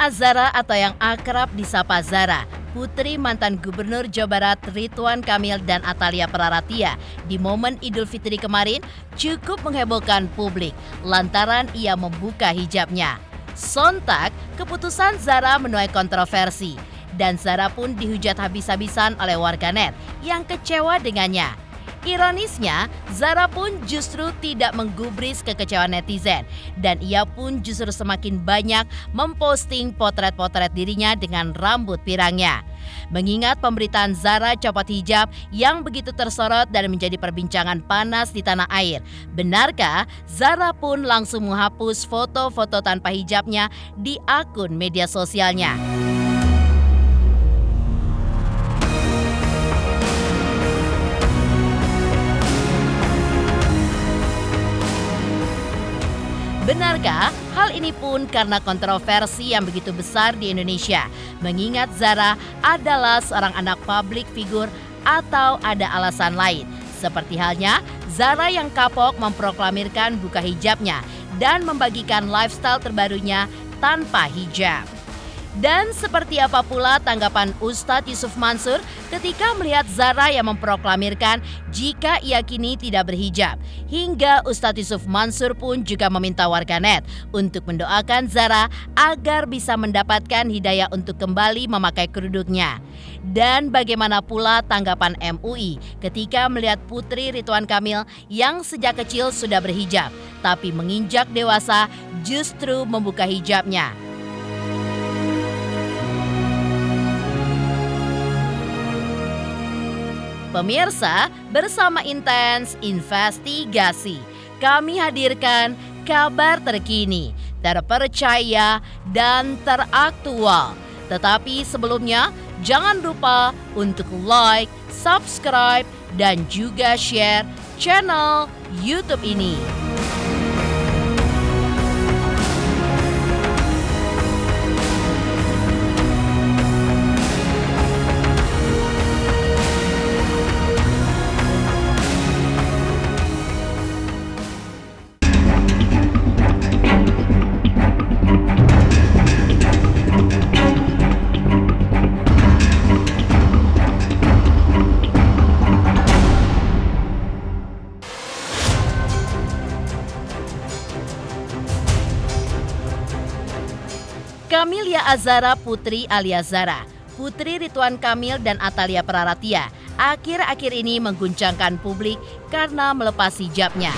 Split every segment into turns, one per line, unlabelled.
Azhara atau yang akrab disapa Zara, putri mantan Gubernur Jawa Barat Ridwan Kamil dan Atalia Praratia di momen Idul Fitri kemarin cukup menghebohkan publik lantaran ia membuka hijabnya. Sontak, keputusan Zara menuai kontroversi dan Zara pun dihujat habis-habisan oleh warganet yang kecewa dengannya. Ironisnya, Zara pun justru tidak menggubris kekecewaan netizen dan ia pun justru semakin banyak memposting potret-potret dirinya dengan rambut pirangnya. Mengingat pemberitaan Zara copot hijab yang begitu tersorot dan menjadi perbincangan panas di tanah air, benarkah Zara pun langsung menghapus foto-foto tanpa hijabnya di akun media sosialnya? Benarkah hal ini pun karena kontroversi yang begitu besar di Indonesia? Mengingat Zara adalah seorang anak publik figur atau ada alasan lain? Seperti halnya Zara yang kapok memproklamirkan buka hijabnya dan membagikan lifestyle terbarunya tanpa hijab. Dan seperti apa pula tanggapan Ustadz Yusuf Mansur ketika melihat Zara yang memproklamirkan jika ia kini tidak berhijab. Hingga Ustadz Yusuf Mansur pun juga meminta warganet untuk mendoakan Zara agar bisa mendapatkan hidayah untuk kembali memakai kerudungnya. Dan bagaimana pula tanggapan MUI ketika melihat Putri Ridwan Kamil yang sejak kecil sudah berhijab, tapi menginjak dewasa justru membuka hijabnya. Pemirsa, bersama Intens Investigasi, kami hadirkan kabar terkini, terpercaya, dan teraktual. Tetapi sebelumnya, jangan lupa untuk like, subscribe, dan juga share channel YouTube ini. Camelia Azhara Putri alias Zara, Putri Ridwan Kamil dan Atalia Praratia, akhir-akhir ini mengguncangkan publik karena melepas hijabnya.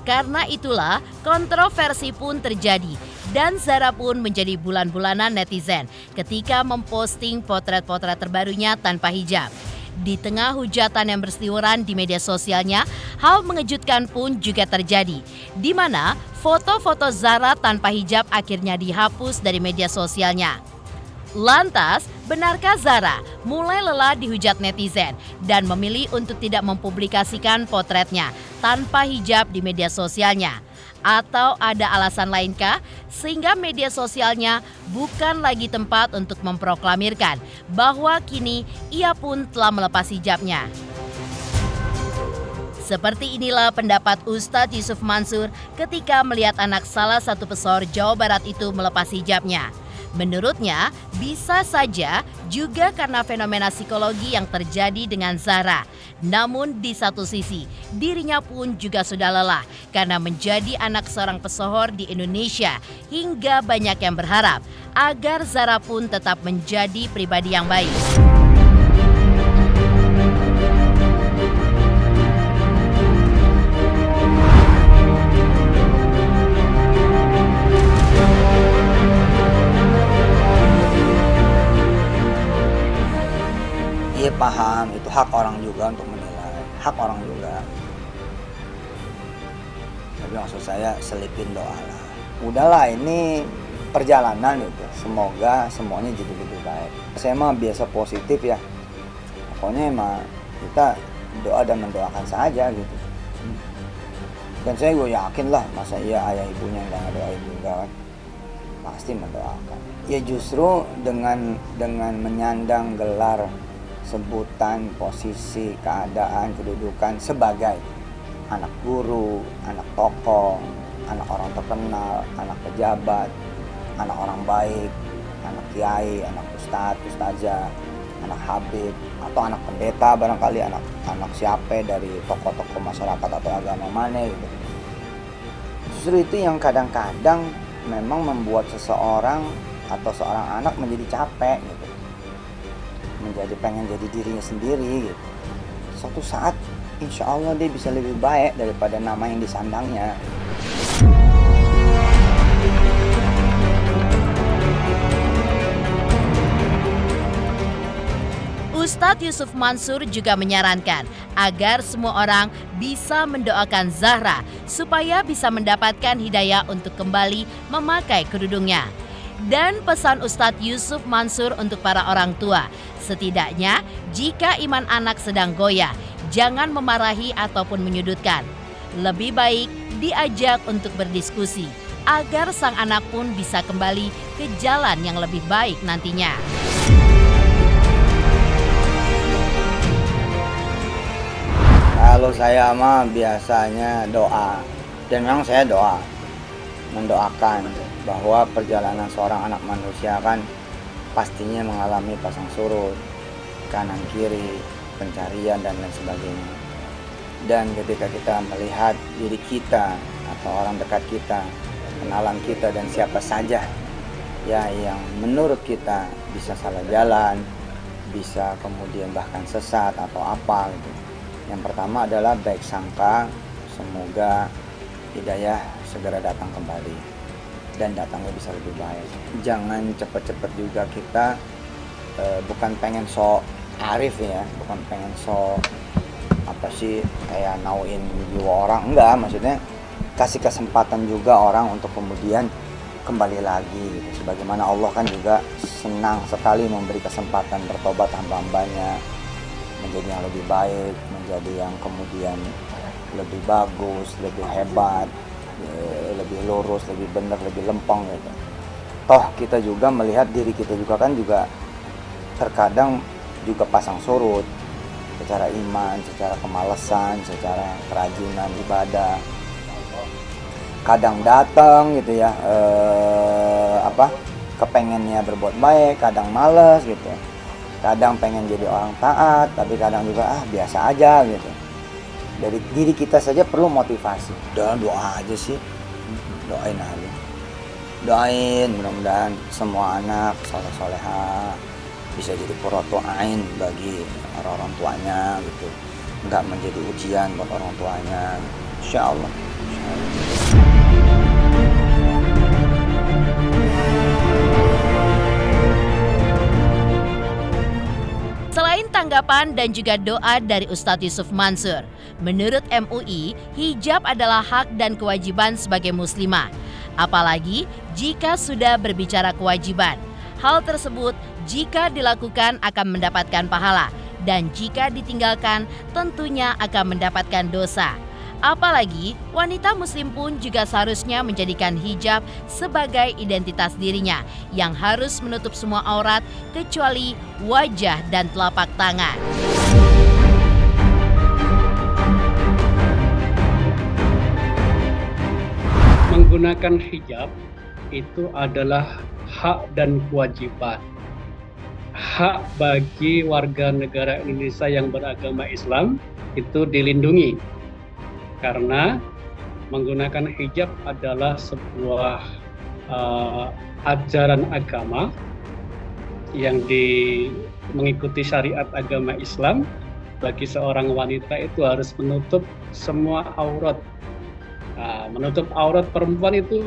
Karena itulah kontroversi pun terjadi dan Zara pun menjadi bulan-bulanan netizen ketika memposting potret-potret terbarunya tanpa hijab. Di tengah hujatan yang berseliweran di media sosialnya, hal mengejutkan pun juga terjadi, di mana foto-foto Zara tanpa hijab akhirnya dihapus dari media sosialnya. Lantas, benarkah Zara mulai lelah dihujat netizen dan memilih untuk tidak mempublikasikan potretnya tanpa hijab di media sosialnya? Atau ada alasan lainkah sehingga media sosialnya bukan lagi tempat untuk memproklamirkan bahwa kini ia pun telah melepas hijabnya? Seperti inilah pendapat Ustadz Yusuf Mansur ketika melihat anak salah satu pesohor Jawa Barat itu melepas hijabnya. Menurutnya, bisa saja juga karena fenomena psikologi yang terjadi dengan Zara. Namun di satu sisi, dirinya pun juga sudah lelah karena menjadi anak seorang pesohor di Indonesia hingga banyak yang berharap agar Zara pun tetap menjadi pribadi yang baik.
Iya paham, itu hak orang juga untuk menilai, hak orang juga. Tapi maksud saya selipin doa lah. Udahlah ini perjalanan gitu, semoga semuanya jadi lebih baik. Saya mah biasa positif ya, pokoknya emang kita doa dan mendoakan saja gitu. Dan saya gue yakin lah, masa iya ayah ibunya nggak doain juga kan, pasti mendoakan. Ya justru dengan menyandang gelar, sebutan, posisi, keadaan, kedudukan sebagai anak guru, anak tokoh, anak orang terkenal, anak pejabat, anak orang baik, anak kiai, anak ustadz, ustazah, anak habib, atau anak pendeta barangkali, anak siapa dari tokoh-tokoh masyarakat atau agama mana gitu. Justru itu yang kadang-kadang memang membuat seseorang atau seorang anak menjadi capek gitu, menjadi pengen jadi dirinya sendiri gitu. Suatu saat insya Allah dia bisa lebih baik daripada nama yang disandangnya.
Ustadz Yusuf Mansur juga menyarankan agar semua orang bisa mendoakan Zahra supaya bisa mendapatkan hidayah untuk kembali memakai kerudungnya. Dan pesan Ustadz Yusuf Mansur untuk para orang tua, setidaknya jika iman anak sedang goyah, jangan memarahi ataupun menyudutkan. Lebih baik diajak untuk berdiskusi agar sang anak pun bisa kembali ke jalan yang lebih baik nantinya.
Kalau saya mah biasanya doa, dan memang saya mendoakan bahwa perjalanan seorang anak manusia kan pastinya mengalami pasang surut, kanan kiri, pencarian dan lain sebagainya. Dan ketika kita melihat diri kita atau orang dekat kita, kenalan kita dan siapa saja ya yang menurut kita bisa salah jalan, bisa kemudian bahkan sesat atau apa gitu. Yang pertama adalah baik sangka, semoga hidayah segera datang kembali dan datangnya bisa lebih baik. Jangan cepat-cepat juga kita bukan pengen sok arif ya, bukan pengen sok apa sih kayak nauin jiwa orang, enggak, maksudnya kasih kesempatan juga orang untuk kemudian kembali lagi gitu. Sebagaimana Allah kan juga senang sekali memberi kesempatan bertobat hamba-hambanya menjadi yang lebih baik, menjadi yang kemudian lebih bagus, lebih hebat, lebih lurus, lebih benar, lebih lempeng gitu. Toh kita juga melihat diri kita juga kan juga terkadang juga pasang surut secara iman, secara kemalasan, secara kerajinan ibadah. Kadang datang gitu ya, kepengennya berbuat baik, kadang males gitu. Kadang pengen jadi orang taat, tapi kadang juga biasa aja gitu. Dari diri kita saja perlu motivasi. Udah doa aja sih, doain aja. Doain mudah-mudahan semua anak soleh-soleha bisa jadi qurratu ain bagi orang tuanya gitu. Enggak menjadi ujian buat orang tuanya. Insya Allah.
Selain tanggapan dan juga doa dari Ustadz Yusuf Mansur, menurut MUI, hijab adalah hak dan kewajiban sebagai muslimah. Apalagi jika sudah berbicara kewajiban. Hal tersebut jika dilakukan akan mendapatkan pahala dan jika ditinggalkan tentunya akan mendapatkan dosa. Apalagi wanita muslim pun juga seharusnya menjadikan hijab sebagai identitas dirinya yang harus menutup semua aurat kecuali wajah dan telapak tangan.
Menggunakan hijab itu adalah hak dan kewajiban. Hak bagi warga negara Indonesia yang beragama Islam itu dilindungi. Karena menggunakan hijab adalah sebuah ajaran agama yang mengikuti syariat agama Islam. Bagi seorang wanita itu harus menutup semua aurat. Menutup aurat perempuan itu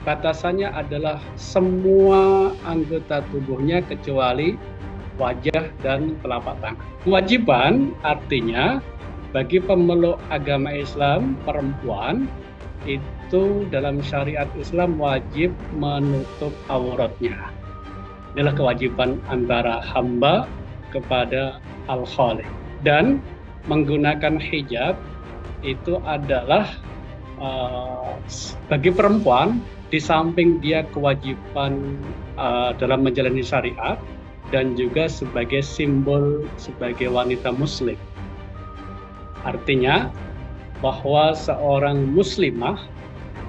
batasannya adalah semua anggota tubuhnya kecuali wajah dan telapak tangan. Kewajiban artinya bagi pemeluk agama Islam, perempuan itu dalam syariat Islam wajib menutup auratnya. Inilah kewajiban antara hamba kepada Al-Khaliq. Dan menggunakan hijab itu adalah bagi perempuan di samping dia kewajiban dalam menjalani syariat dan juga sebagai simbol sebagai wanita muslim. Artinya bahwa seorang muslimah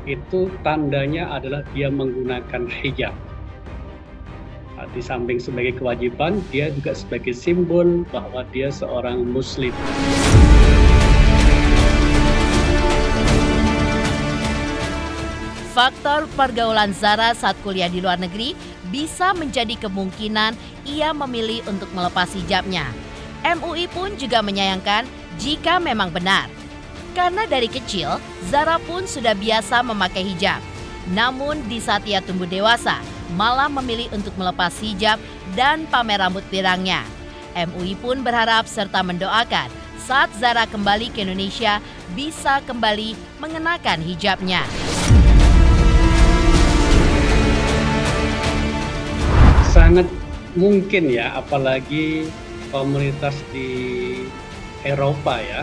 itu tandanya adalah dia menggunakan hijab. Di samping sebagai kewajiban, dia juga sebagai simbol bahwa dia seorang muslim.
Faktor pergaulan Zara saat kuliah di luar negeri bisa menjadi kemungkinan ia memilih untuk melepas hijabnya. MUI pun juga menyayangkan jika memang benar. Karena dari kecil, Zara pun sudah biasa memakai hijab. Namun di saat ia tumbuh dewasa, malah memilih untuk melepas hijab dan pamer rambut pirangnya. MUI pun berharap serta mendoakan saat Zara kembali ke Indonesia bisa kembali mengenakan hijabnya.
Sangat mungkin ya, apalagi komunitas di Eropa ya,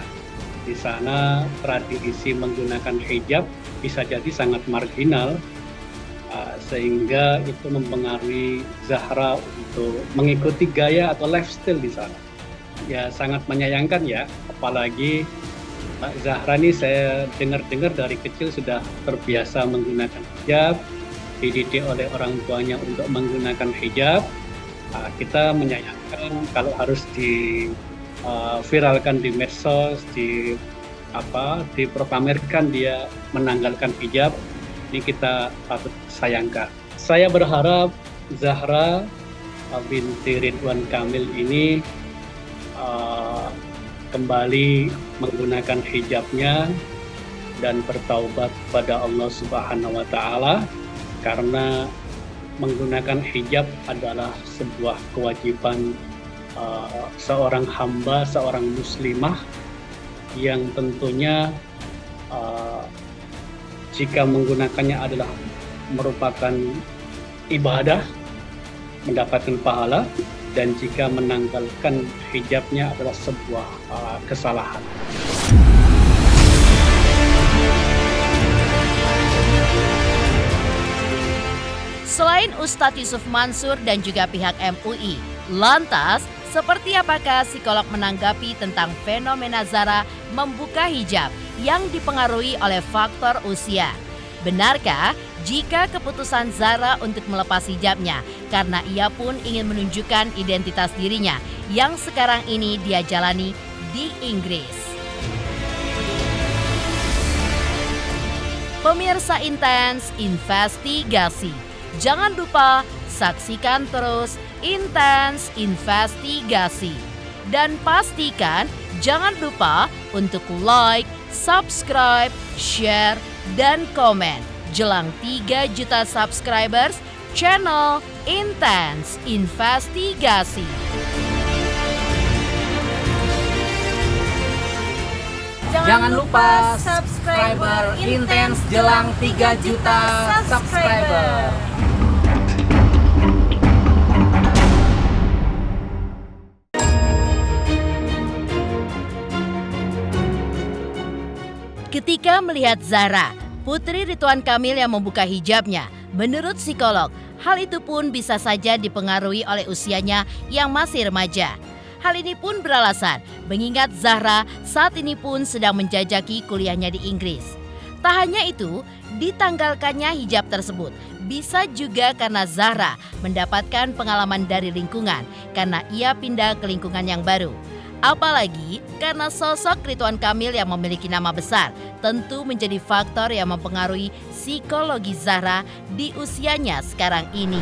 di sana tradisi menggunakan hijab bisa jadi sangat marginal, sehingga itu mempengaruhi Zahra untuk mengikuti gaya atau lifestyle di sana. Ya sangat menyayangkan ya, apalagi Zahra ini saya dengar-dengar dari kecil sudah terbiasa menggunakan hijab, dididik oleh orang tuanya untuk menggunakan hijab. Kita menyayangkan kalau harus viralkan di medsos, diproklamirkan dia menanggalkan hijab. Ini kita patut sayangkan. Saya berharap Zahra binti Ridwan Kamil ini kembali menggunakan hijabnya dan bertaubat pada Allah Subhanahu wa Ta'ala, karena menggunakan hijab adalah sebuah kewajiban seorang hamba, seorang muslimah yang tentunya jika menggunakannya adalah merupakan ibadah, mendapatkan pahala, dan jika menanggalkan hijabnya adalah sebuah kesalahan.
Selain Ustadz Yusuf Mansur dan juga pihak MUI, lantas seperti apakah psikolog menanggapi tentang fenomena Zara membuka hijab yang dipengaruhi oleh faktor usia? Benarkah jika keputusan Zara untuk melepas hijabnya karena ia pun ingin menunjukkan identitas dirinya yang sekarang ini dia jalani di Inggris? Pemirsa Intens Investigasi, jangan lupa saksikan terus Intens Investigasi. Dan pastikan jangan lupa untuk like, subscribe, share, dan komen jelang 3 juta subscribers channel Intens Investigasi.
Jangan lupa subscriber Intens jelang 3 juta subscriber.
Ketika melihat Zahra, putri Ridwan Kamil yang membuka hijabnya, menurut psikolog, hal itu pun bisa saja dipengaruhi oleh usianya yang masih remaja. Hal ini pun beralasan mengingat Zahra saat ini pun sedang menjajaki kuliahnya di Inggris. Tak hanya itu, ditanggalkannya hijab tersebut bisa juga karena Zahra mendapatkan pengalaman dari lingkungan karena ia pindah ke lingkungan yang baru. Apalagi karena sosok Ridwan Kamil yang memiliki nama besar tentu menjadi faktor yang mempengaruhi psikologi Zahra di usianya sekarang ini.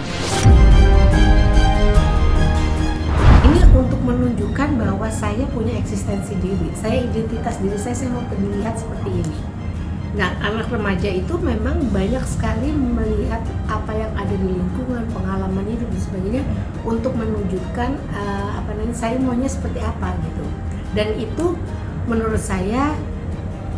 Ini untuk menunjukkan bahwa saya punya eksistensi diri, saya identitas diri saya mau dilihat seperti ini. Nah, anak remaja itu memang banyak sekali melihat apa yang ada di lingkungan, pengalaman hidup dan sebagainya untuk menunjukkan saya maunya seperti apa gitu. Dan itu menurut saya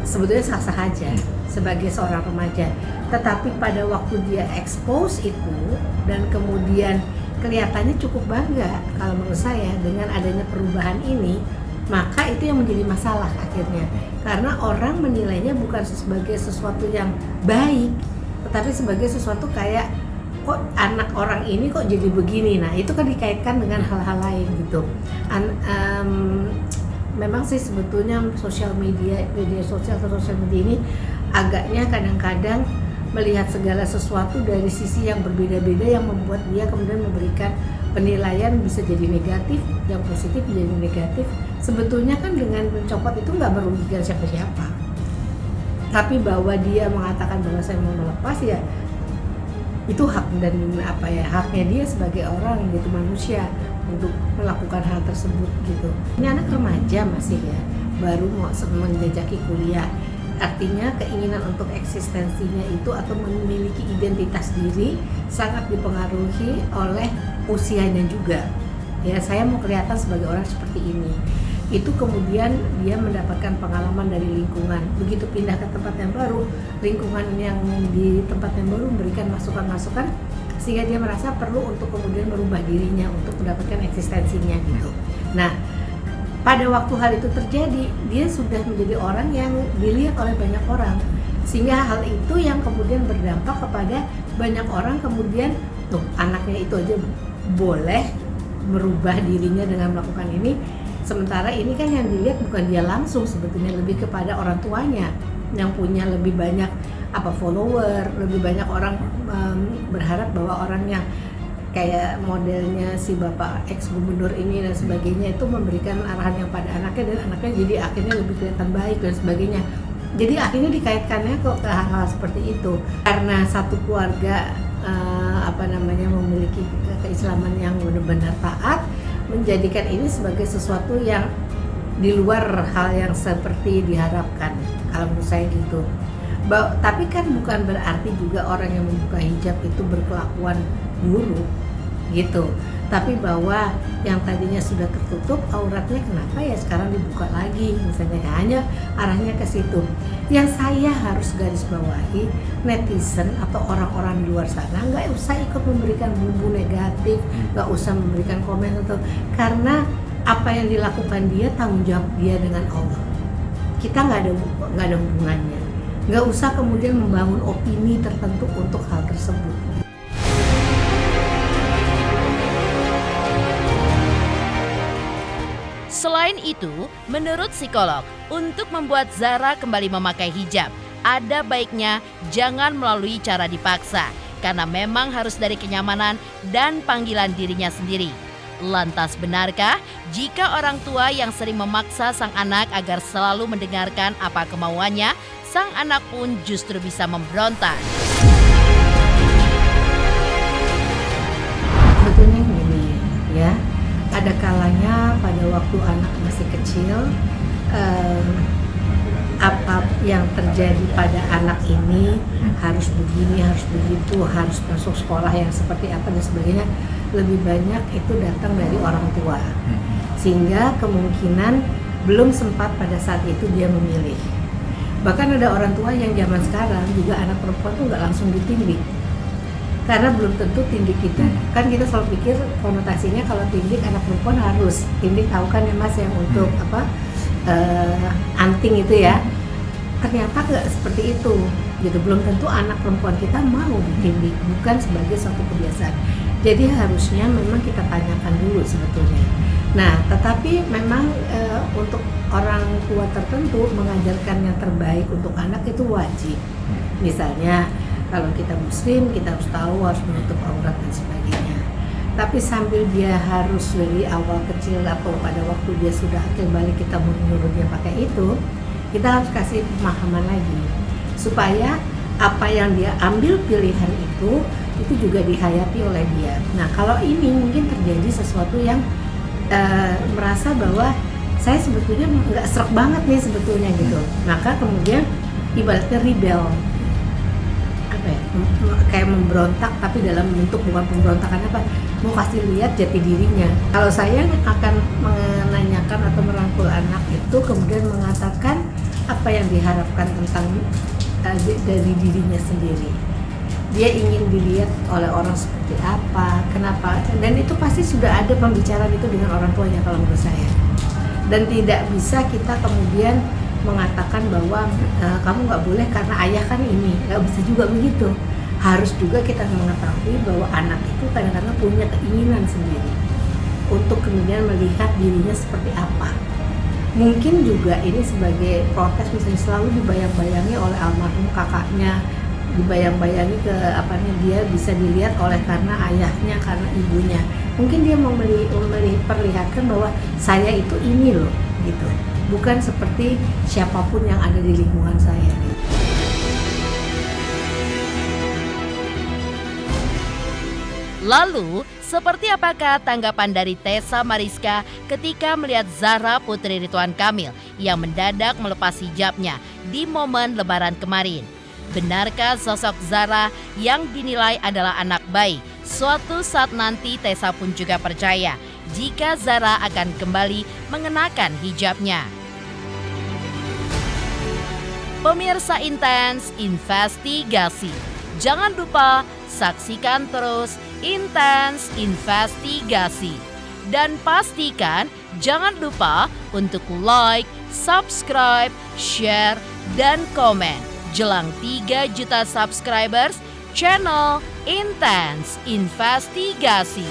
sebetulnya sah-sah aja sebagai seorang remaja. Tetapi pada waktu dia expose itu dan kemudian kelihatannya cukup bangga kalau menurut saya dengan adanya perubahan ini, maka itu yang menjadi masalah akhirnya. Karena orang menilainya bukan sebagai sesuatu yang baik, tetapi sebagai sesuatu kayak kok anak orang ini kok jadi begini. Nah itu kan dikaitkan dengan hal-hal lain gitu. memang sih sebetulnya media sosial ini agaknya kadang-kadang melihat segala sesuatu dari sisi yang berbeda-beda yang membuat dia kemudian memberikan penilaian bisa jadi negatif, yang positif jadi negatif. Sebetulnya kan dengan mencopot itu nggak merugikan siapa-siapa. Tapi bahwa dia mengatakan bahwa saya mau melepas, ya itu hak dan haknya dia sebagai orang gitu, manusia, untuk melakukan hal tersebut gitu. Ini anak remaja masih ya, baru mau menjajaki kuliah. Artinya keinginan untuk eksistensinya itu atau memiliki identitas diri sangat dipengaruhi oleh usianya juga. Ya, saya mau kelihatan sebagai orang seperti ini. Itu kemudian dia mendapatkan pengalaman dari lingkungan. Begitu pindah ke tempat yang baru, lingkungan yang di tempat yang baru memberikan masukan-masukan sehingga dia merasa perlu untuk kemudian merubah dirinya untuk mendapatkan eksistensinya gitu. Nah, pada waktu hal itu terjadi, dia sudah menjadi orang yang dilihat oleh banyak orang, sehingga hal itu yang kemudian berdampak kepada banyak orang. Kemudian tuh anaknya itu aja boleh merubah dirinya dengan melakukan ini, sementara ini kan yang dilihat bukan dia langsung, sebetulnya lebih kepada orang tuanya yang punya lebih banyak follower, lebih banyak orang berharap bahwa orang yang kayak modelnya si bapak ex gubernur ini dan sebagainya itu memberikan arahan yang pada anaknya, dan anaknya jadi akhirnya lebih kelihatan baik dan sebagainya. Jadi akhirnya dikaitkannya kok ke hal-hal seperti itu karena satu keluarga memiliki keislaman yang benar-benar taat, menjadikan ini sebagai sesuatu yang di luar hal yang seperti diharapkan, kalau menurut saya gitu. Tapi kan bukan berarti juga orang yang membuka hijab itu berkelakuan buruk gitu, tapi bahwa yang tadinya sudah tertutup auratnya kenapa ya sekarang dibuka lagi, misalnya hanya arahnya ke situ. Yang saya harus garis bawahi, netizen atau orang-orang di luar sana nggak usah ikut memberikan bumbu negatif, nggak usah memberikan komen atau, karena apa yang dilakukan dia tanggung jawab dia dengan Allah. Kita nggak ada hubungannya. Nggak usah kemudian membangun opini tertentu untuk hal tersebut.
Selain itu, menurut psikolog, untuk membuat Zara kembali memakai hijab, ada baiknya jangan melalui cara dipaksa, karena memang harus dari kenyamanan dan panggilan dirinya sendiri. Lantas benarkah jika orang tua yang sering memaksa sang anak agar selalu mendengarkan apa kemauannya, sang anak pun justru bisa memberontak?
Sebetulnya gini ya, ada kalanya pada waktu anak masih kecil, apa yang terjadi pada anak ini harus begini, harus begitu, harus masuk sekolah yang seperti apa dan sebagainya, lebih banyak itu datang dari orang tua, sehingga kemungkinan belum sempat pada saat itu dia memilih. Bahkan ada orang tua yang zaman sekarang juga anak perempuan tuh nggak langsung ditindik, karena belum tentu tindik itu, kan kita selalu pikir konotasinya kalau tindik anak perempuan harus tindik, tahu kan ya mas yang untuk anting itu ya, ternyata nggak seperti itu gitu. Belum tentu anak perempuan kita mau ditindik, bukan sebagai suatu kebiasaan. Jadi harusnya memang kita tanyakan dulu sebetulnya. Nah, tetapi memang untuk orang tua tertentu mengajarkan yang terbaik untuk anak itu wajib. Misalnya kalau kita muslim, kita harus tahu harus menutup aurat dan sebagainya. Tapi sambil dia harus dari awal kecil atau pada waktu dia sudah akil balik kita menyuruh dia pakai itu, kita harus kasih pemahaman lagi supaya apa yang dia ambil pilihan itu juga dihayati oleh dia. Nah, kalau ini mungkin terjadi sesuatu yang merasa bahwa saya sebetulnya nggak serak banget nih sebetulnya gitu, maka kemudian ibaratnya rebel, kayak memberontak, tapi dalam bentuk bukan pemberontakan mau kasih lihat jati dirinya. Kalau saya akan menanyakan atau merangkul anak itu kemudian mengatakan apa yang diharapkan tentang dari dirinya sendiri. Dia ingin dilihat oleh orang seperti apa, kenapa, dan itu pasti sudah ada pembicaraan itu dengan orang tuanya kalau menurut saya. Dan tidak bisa kita kemudian mengatakan bahwa kamu nggak boleh karena ayah kan ini, nggak bisa juga begitu. Harus juga kita mengetahui bahwa anak itu kadang-kadang punya keinginan sendiri untuk kemudian melihat dirinya seperti apa. Mungkin juga ini sebagai protes, misalnya selalu dibayang-bayangi oleh almarhum kakaknya, dibayang-bayangi ke dia bisa dilihat oleh karena ayahnya, karena ibunya. Mungkin dia mau memperlihatkan bahwa saya itu ini loh gitu, bukan seperti siapapun yang ada di lingkungan saya gitu.
Lalu, seperti apakah tanggapan dari Tessa Mariska ketika melihat Zahra Putri Ridwan Kamil yang mendadak melepas hijabnya di momen Lebaran kemarin? Benarkah sosok Zahra yang dinilai adalah anak baik? Suatu saat nanti Tessa pun juga percaya jika Zahra akan kembali mengenakan hijabnya. Pemirsa Intens Investigasi, jangan lupa saksikan terus Intens Investigasi. Dan pastikan jangan lupa untuk like, subscribe, share, dan komen. Jelang 3 juta subscribers channel Intens Investigasi.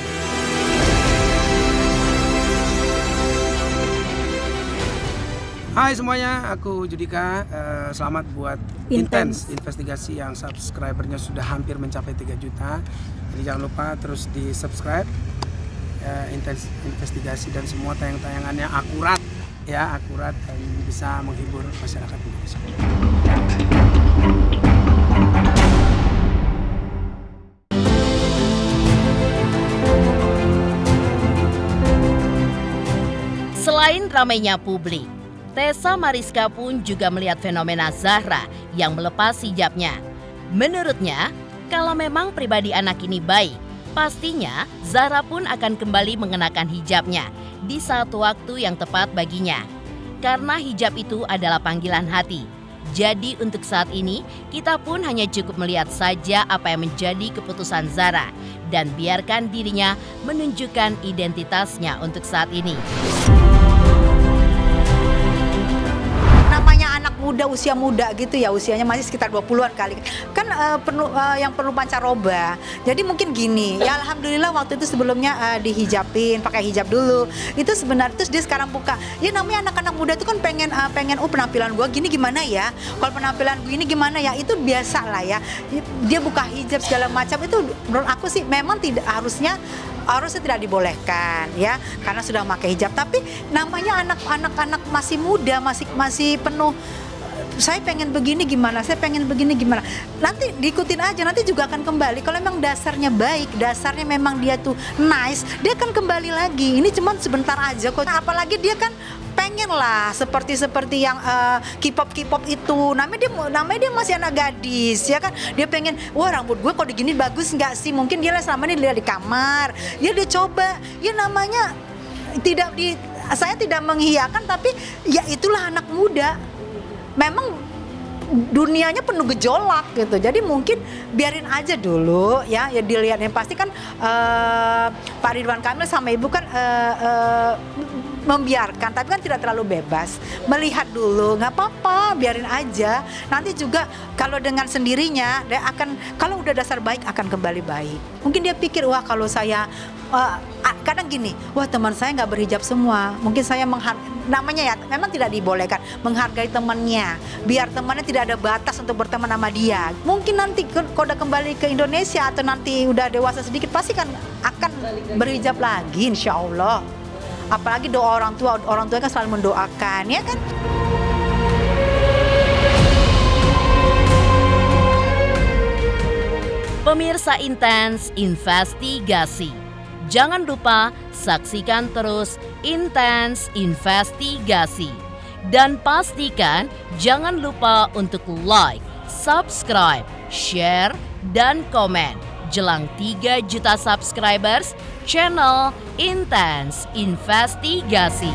Hai semuanya, aku Judika. Selamat buat Intens Investigasi yang subscribernya sudah hampir mencapai 3 juta. Jadi jangan lupa terus di subscribe Intens Investigasi, dan semua tayang-tayangannya akurat dan bisa menghibur masyarakat Indonesia.
Selain ramainya publik, Tessa Mariska pun juga melihat fenomena Zahra yang melepas hijabnya. Menurutnya, kalau memang pribadi anak ini baik, pastinya Zahra pun akan kembali mengenakan hijabnya di satu waktu yang tepat baginya. Karena hijab itu adalah panggilan hati. Jadi untuk saat ini, kita pun hanya cukup melihat saja apa yang menjadi keputusan Zahra dan biarkan dirinya menunjukkan identitasnya untuk saat ini.
Muda, usia muda gitu ya, usianya masih sekitar 20-an kali kan, yang perlu pancaroba. Jadi mungkin gini ya, alhamdulillah waktu itu sebelumnya dihijabin, pakai hijab dulu itu sebenarnya, terus dia sekarang buka ya, namanya anak-anak muda itu kan pengen penampilan gua gini gimana ya, kalau penampilan gue ini gimana ya, itu biasa lah ya, dia buka hijab segala macam. Itu menurut aku sih memang harusnya tidak dibolehkan ya, karena sudah pakai hijab. Tapi namanya anak-anak masih muda, masih penuh, saya pengen begini gimana, saya pengen begini gimana, nanti diikutin aja, nanti juga akan kembali. Kalau memang dasarnya baik, dasarnya memang dia tuh nice, dia akan kembali lagi. Ini cuma sebentar aja kok. Nah, apalagi dia kan pengen lah seperti yang K-pop itu, namanya dia masih anak gadis ya kan, dia pengen, wah rambut gue kok digini bagus nggak sih, mungkin dia selama ini lihat di kamar, ya dia coba, ya namanya saya tidak menghiyahkan, tapi ya itulah anak muda. Memang dunianya penuh gejolak gitu, jadi mungkin biarin aja dulu ya dilihat. Yang pasti kan Pak Ridwan Kamil sama Ibu kan membiarkan, tapi kan tidak terlalu bebas, melihat dulu, nggak apa-apa, biarin aja. Nanti juga kalau dengan sendirinya dia akan, kalau udah dasar baik akan kembali baik. Mungkin dia pikir, wah kalau saya kadang gini, wah teman saya nggak berhijab semua, mungkin saya namanya ya, memang tidak dibolehkan menghargai temannya, biar temannya tidak ada batas untuk berteman sama dia. Mungkin nanti kalau udah kembali ke Indonesia atau nanti udah dewasa sedikit, pasti kan akan berhijab lagi, insya Allah. Apalagi doa orang tua kan selalu mendoakan ya kan.
Pemirsa Intens Investigasi, jangan lupa saksikan terus Intens Investigasi. Dan pastikan jangan lupa untuk like, subscribe, share, dan komen. Jelang 3 juta subscribers channel Intens Investigasi.